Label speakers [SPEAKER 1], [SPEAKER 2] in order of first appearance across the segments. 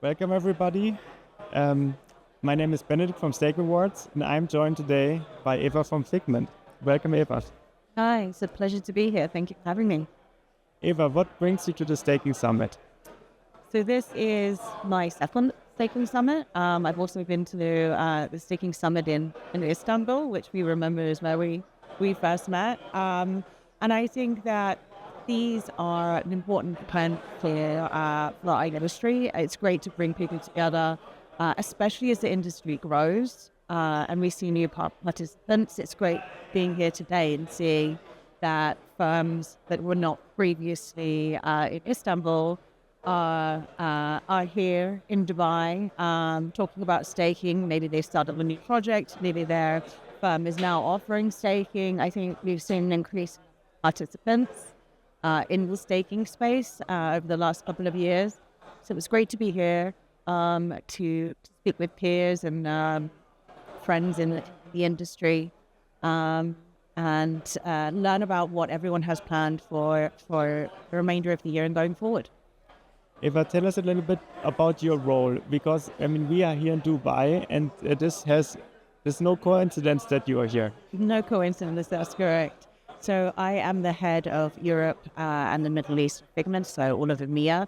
[SPEAKER 1] Welcome, everybody. Um, my name is Benedikt from Stake Rewards, and I'm joined today by Eva from Figment. Welcome, Eva.
[SPEAKER 2] Hi, it's a pleasure to be here. Thank you for having me.
[SPEAKER 1] Eva, what brings you to the Staking Summit?
[SPEAKER 2] So this is my second staking summit. I've also been to the staking summit in Istanbul, which we remember is where we first met. And I think that these are an important event for our industry. It's great to bring people together, especially as the industry grows and we see new participants. It's great being here today and seeing that firms that were not previously in Istanbul are here in Dubai talking about staking. Maybe they started a new project. Maybe their firm is now offering staking. I think we've seen an increase in participants in the staking space over the last couple of years. So it was great to be here to speak with peers and friends in the industry and learn about what everyone has planned for the remainder of the year and going forward.
[SPEAKER 1] Eva, tell us a little bit about your role, because we are here in Dubai, and there's no coincidence that you are here.
[SPEAKER 2] No coincidence, that's correct. So I am the head of Europe and the Middle East Figment, so all of EMEA.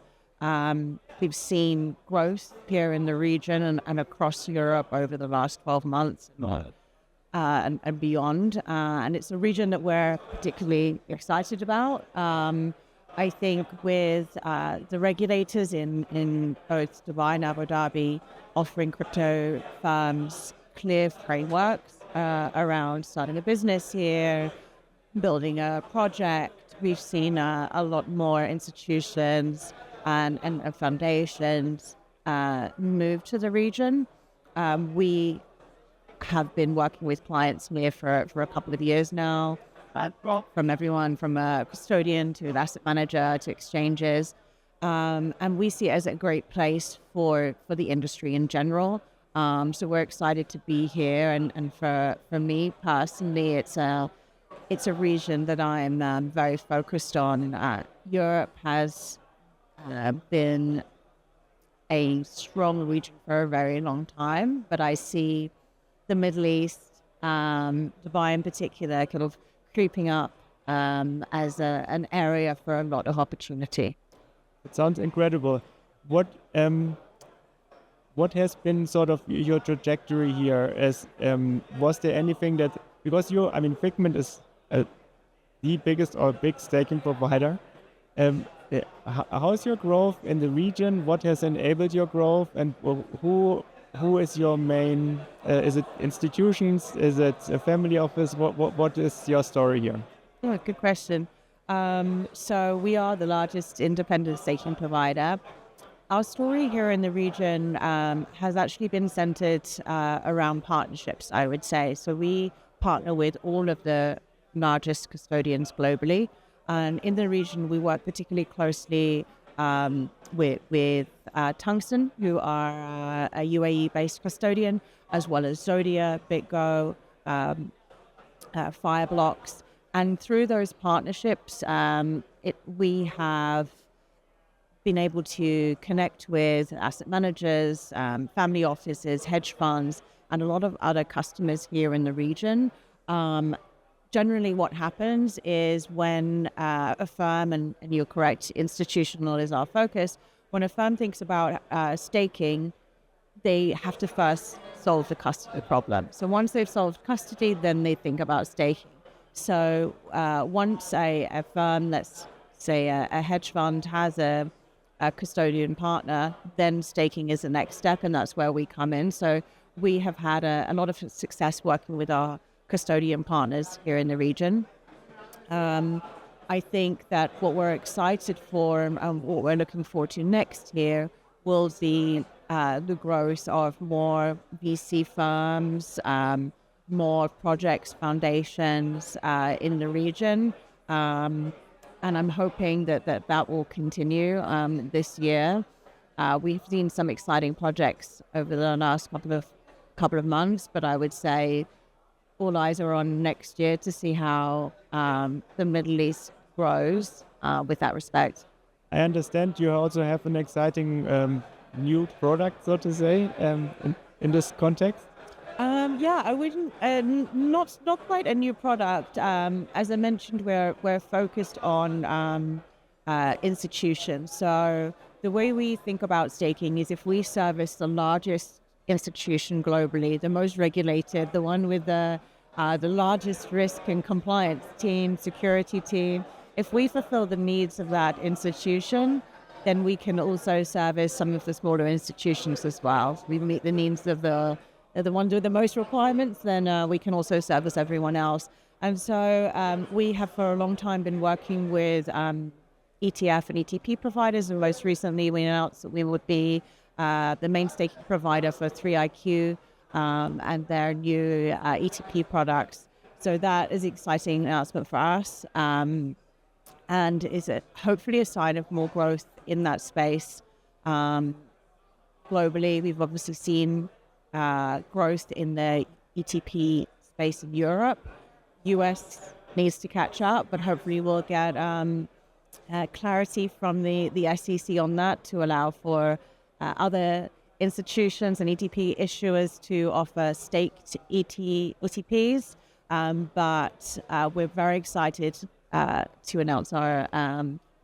[SPEAKER 2] We've seen growth here in the region and across Europe over the last 12 months and beyond. And it's a region that we're particularly excited about. I think with the regulators in both Dubai and Abu Dhabi offering crypto firms clear frameworks around starting a business here, building a project, we've seen a lot more institutions and foundations move to the region. We have been working with clients here for a couple of years now, from everyone from a custodian to an asset manager to exchanges. And we see it as a great place for the industry in general. So we're excited to be here. And for me personally, it's a region that I'm very focused on. Europe has been a strong region for a very long time, but I see the Middle East, Dubai in particular, kind of creeping up as an area for a lot of opportunity.
[SPEAKER 1] It sounds incredible. What has been sort of your trajectory here? Was there anything that, because Figment is the biggest or big staking provider. How's your growth in the region? What has enabled your growth, and who is your main? Is it institutions? Is it a family office? What is your story here?
[SPEAKER 2] Oh, good question. So we are the largest independent staking provider. Our story here in the region has actually been centered around partnerships, I would say. So we partner with all of the largest custodians globally. And in the region, we work particularly closely with Tungsten, who are a UAE-based custodian, as well as Zodia, BitGo, Fireblocks. And through those partnerships, we have been able to connect with asset managers, family offices, hedge funds, and a lot of other customers here in the region. Generally, what happens is when a firm, and you're correct, institutional is our focus, when a firm thinks about staking, they have to first solve the custody problem. So once they've solved custody, then they think about staking. So once a firm, let's say a hedge fund, has a custodian partner, then staking is the next step, and that's where we come in. So we have had a lot of success working with our custodian partners here in the region. I think that what we're excited for and what we're looking forward to next year will be the growth of more VC firms, more projects, foundations in the region. And I'm hoping that will continue this year. We've seen some exciting projects over the last couple of months, but I would say all eyes are on next year to see how the Middle East grows with that respect.
[SPEAKER 1] I understand you also have an exciting new product, so to say, in this context?
[SPEAKER 2] Yeah, I wouldn't. Not quite a new product. As I mentioned, we're focused on institutions. So the way we think about staking is if we service the largest institution globally, the most regulated, the one with the largest risk and compliance team, security team. If we fulfill the needs of that institution, then we can also service some of the smaller institutions as well. If we meet the needs of the ones with the most requirements, then we can also service everyone else. And so we have for a long time been working with ETF and ETP providers, and most recently we announced that we would be the main staking provider for 3IQ and their new ETP products. So that is an exciting announcement for us, and is hopefully a sign of more growth in that space. Globally, we've obviously seen growth in the ETP space in Europe. US needs to catch up, but hopefully we'll get clarity from the SEC on that to allow for other institutions and ETP issuers to offer staked ETPs. But we're very excited to announce our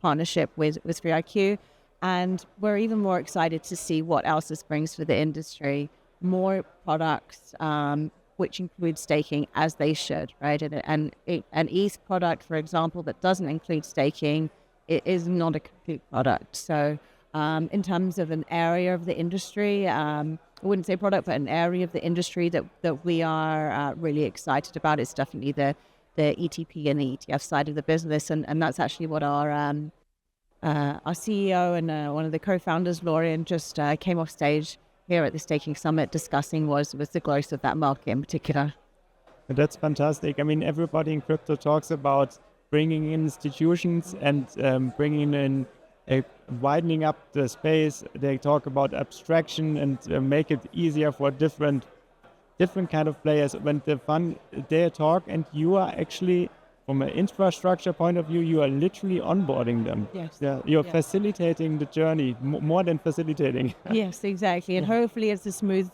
[SPEAKER 2] partnership with 3IQ, and we're even more excited to see what else this brings for the industry. More products, which include staking, as they should, right? And an ETH product, for example, that doesn't include staking, it is not a complete product. So in terms of an area of the industry, I wouldn't say product, but an area of the industry that we are really excited about is definitely the ETP and the ETF side of the business. And that's actually what our CEO and one of the co-founders, Lorian, just came off stage here at the Staking Summit discussing was the growth of that market in particular.
[SPEAKER 1] That's fantastic. I mean, everybody in crypto talks about bringing in institutions and bringing in widening up the space. They talk about abstraction and make it easier for different kind of players. When the fun they talk, and you are actually, from an infrastructure point of view, you are literally onboarding them.
[SPEAKER 2] Yes.
[SPEAKER 1] Yeah, you're facilitating the journey, more than facilitating.
[SPEAKER 2] Yes, exactly. And hopefully it's a smooth,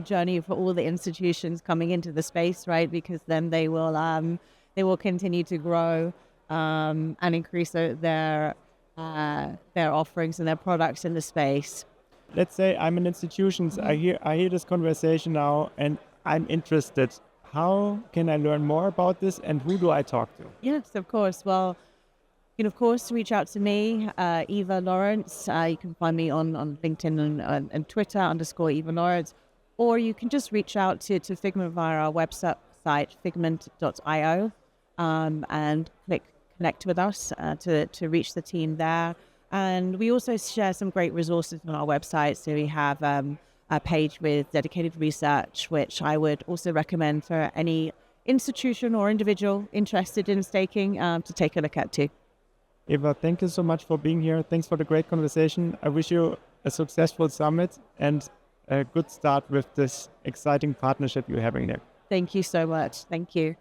[SPEAKER 2] journey for all the institutions coming into the space, right? Because then they will continue to grow and increase their offerings and their products in the space.
[SPEAKER 1] Let's say I'm an institution. I hear this conversation now, and I'm interested. How can I learn more about this, and who do I talk to?
[SPEAKER 2] Yes, of course. Well, you can, of course, reach out to me, Eva Lawrence. You can find me on LinkedIn and Twitter _Eva Lawrence, or you can just reach out to Figment via our website, figment.io, and click connect with us to reach the team there. And we also share some great resources on our website. So we have a page with dedicated research, which I would also recommend for any institution or individual interested in staking to take a look at too.
[SPEAKER 1] Eva, thank you so much for being here. Thanks for the great conversation. I wish you a successful summit and a good start with this exciting partnership you're having there.
[SPEAKER 2] Thank you so much. Thank you.